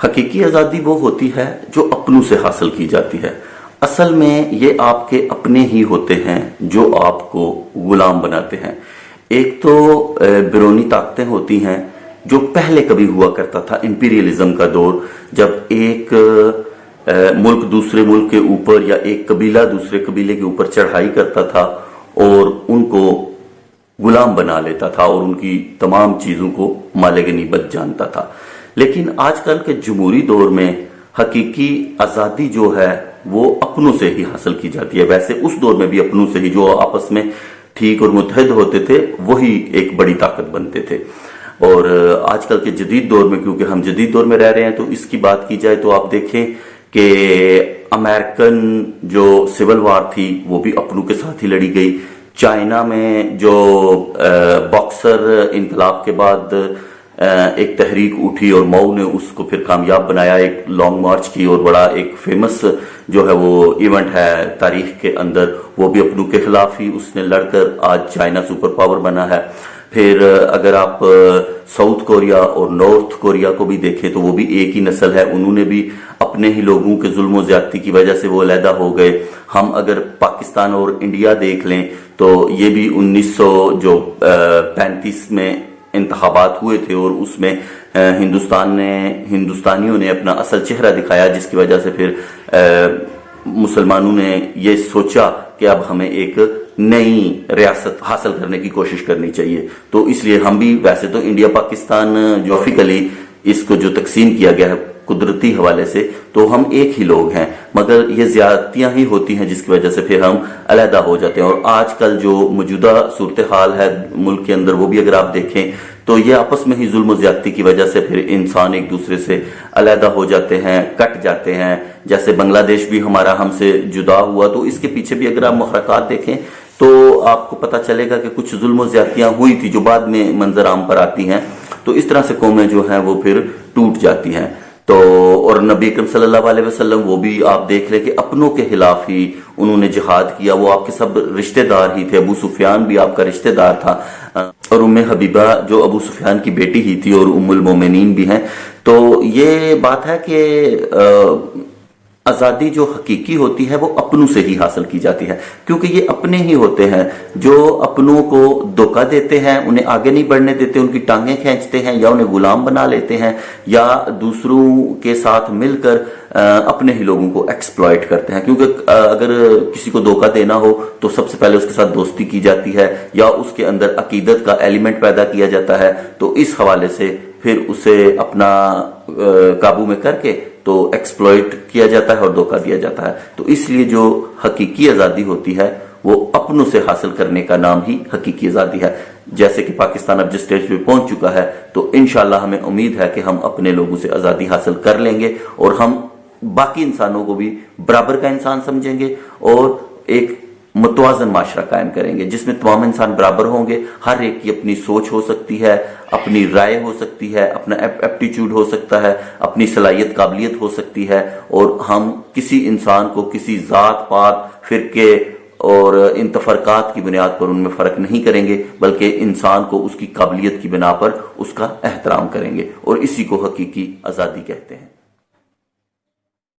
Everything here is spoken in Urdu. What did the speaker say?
حقیقی آزادی وہ ہوتی ہے جو اپنوں سے حاصل کی جاتی ہے۔ اصل میں یہ آپ کے اپنے ہی ہوتے ہیں جو آپ کو غلام بناتے ہیں۔ ایک تو بیرونی طاقتیں ہوتی ہیں جو پہلے کبھی ہوا کرتا تھا، امپیریلزم کا دور، جب ایک ملک دوسرے ملک کے اوپر یا ایک قبیلہ دوسرے قبیلے کے اوپر چڑھائی کرتا تھا اور ان کو غلام بنا لیتا تھا اور ان کی تمام چیزوں کو مال غنیمت جانتا تھا۔ لیکن آج کل کے جمہوری دور میں حقیقی آزادی جو ہے وہ اپنوں سے ہی حاصل کی جاتی ہے۔ ویسے اس دور میں بھی اپنوں سے ہی، جو آپس میں ٹھیک اور متحد ہوتے تھے وہی ایک بڑی طاقت بنتے تھے۔ اور آج کل کے جدید دور میں، کیونکہ ہم جدید دور میں رہ رہے ہیں، تو اس کی بات کی جائے تو آپ دیکھیں کہ امریکن جو سول وار تھی وہ بھی اپنوں کے ساتھ ہی لڑی گئی۔ چائنا میں جو باکسر انقلاب کے بعد ایک تحریک اٹھی اور ماؤ نے اس کو پھر کامیاب بنایا، ایک لانگ مارچ کی، اور بڑا ایک فیمس جو ہے وہ ایونٹ ہے تاریخ کے اندر، وہ بھی اپنوں کے خلاف ہی اس نے لڑ کر آج چائنا سپر پاور بنا ہے۔ پھر اگر آپ ساؤتھ کوریا اور نارتھ کوریا کو بھی دیکھیں تو وہ بھی ایک ہی نسل ہے، انہوں نے بھی اپنے ہی لوگوں کے ظلم و زیادتی کی وجہ سے وہ علیحدہ ہو گئے۔ ہم اگر پاکستان اور انڈیا دیکھ لیں تو یہ بھی 1935 میں انتخابات ہوئے تھے اور اس میں ہندوستانیوں نے اپنا اصل چہرہ دکھایا، جس کی وجہ سے پھر مسلمانوں نے یہ سوچا کہ اب ہمیں ایک نئی ریاست حاصل کرنے کی کوشش کرنی چاہیے۔ تو اس لیے ہم بھی، ویسے تو انڈیا پاکستان جغرافیکلی اس کو جو تقسیم کیا گیا ہے قدرتی حوالے سے، تو ہم ایک ہی لوگ ہیں، مگر یہ زیادتیاں ہی ہوتی ہیں جس کی وجہ سے پھر ہم علیحدہ ہو جاتے ہیں۔ اور آج کل جو موجودہ صورتحال ہے ملک کے اندر، وہ بھی اگر آپ دیکھیں تو یہ آپس میں ہی ظلم و زیادتی کی وجہ سے پھر انسان ایک دوسرے سے علیحدہ ہو جاتے ہیں، کٹ جاتے ہیں۔ جیسے بنگلہ دیش بھی ہمارا ہم سے جدا ہوا، تو اس کے پیچھے بھی اگر آپ محرکات دیکھیں تو آپ کو پتہ چلے گا کہ کچھ ظلم و زیادتیاں ہوئی تھی جو بعد میں منظر عام پر آتی ہیں۔ تو اس طرح سے قومیں جو ہیں وہ پھر ٹوٹ جاتی ہیں۔ تو اور نبی اکرم صلی اللہ علیہ وسلم، وہ بھی آپ دیکھ لیں کہ اپنوں کے خلاف ہی انہوں نے جہاد کیا، وہ آپ کے سب رشتہ دار ہی تھے۔ ابو سفیان بھی آپ کا رشتہ دار تھا، اور ام حبیبہ جو ابو سفیان کی بیٹی ہی تھی اور ام المومنین بھی ہیں۔ تو یہ بات ہے کہ آزادی جو حقیقی ہوتی ہے وہ اپنوں سے ہی حاصل کی جاتی ہے، کیونکہ یہ اپنے ہی ہوتے ہیں جو اپنوں کو دھوکہ دیتے ہیں، انہیں آگے نہیں بڑھنے دیتے، ان کی ٹانگیں کھینچتے ہیں یا انہیں غلام بنا لیتے ہیں، یا دوسروں کے ساتھ مل کر اپنے ہی لوگوں کو ایکسپلائٹ کرتے ہیں۔ کیونکہ اگر کسی کو دھوکہ دینا ہو تو سب سے پہلے اس کے ساتھ دوستی کی جاتی ہے یا اس کے اندر عقیدت کا ایلیمنٹ پیدا کیا جاتا ہے، تو اس حوالے سے پھر اسے اپنا قابو میں کر کے تو ایکسپلائٹ کیا جاتا ہے اور دھوکہ دیا جاتا ہے۔ تو اس لیے جو حقیقی آزادی ہوتی ہے وہ اپنوں سے حاصل کرنے کا نام ہی حقیقی آزادی ہے۔ جیسے کہ پاکستان اب جس سٹیج پہ پہنچ چکا ہے، تو انشاءاللہ ہمیں امید ہے کہ ہم اپنے لوگوں سے آزادی حاصل کر لیں گے اور ہم باقی انسانوں کو بھی برابر کا انسان سمجھیں گے اور ایک متوازن معاشرہ قائم کریں گے جس میں تمام انسان برابر ہوں گے۔ ہر ایک کی اپنی سوچ ہو سکتی ہے، اپنی رائے ہو سکتی ہے، اپنا ایپٹیچیوڈ ہو سکتا ہے، اپنی صلاحیت قابلیت ہو سکتی ہے، اور ہم کسی انسان کو کسی ذات پات فرقے اور ان تفرقات کی بنیاد پر ان میں فرق نہیں کریں گے، بلکہ انسان کو اس کی قابلیت کی بنا پر اس کا احترام کریں گے، اور اسی کو حقیقی آزادی کہتے ہیں۔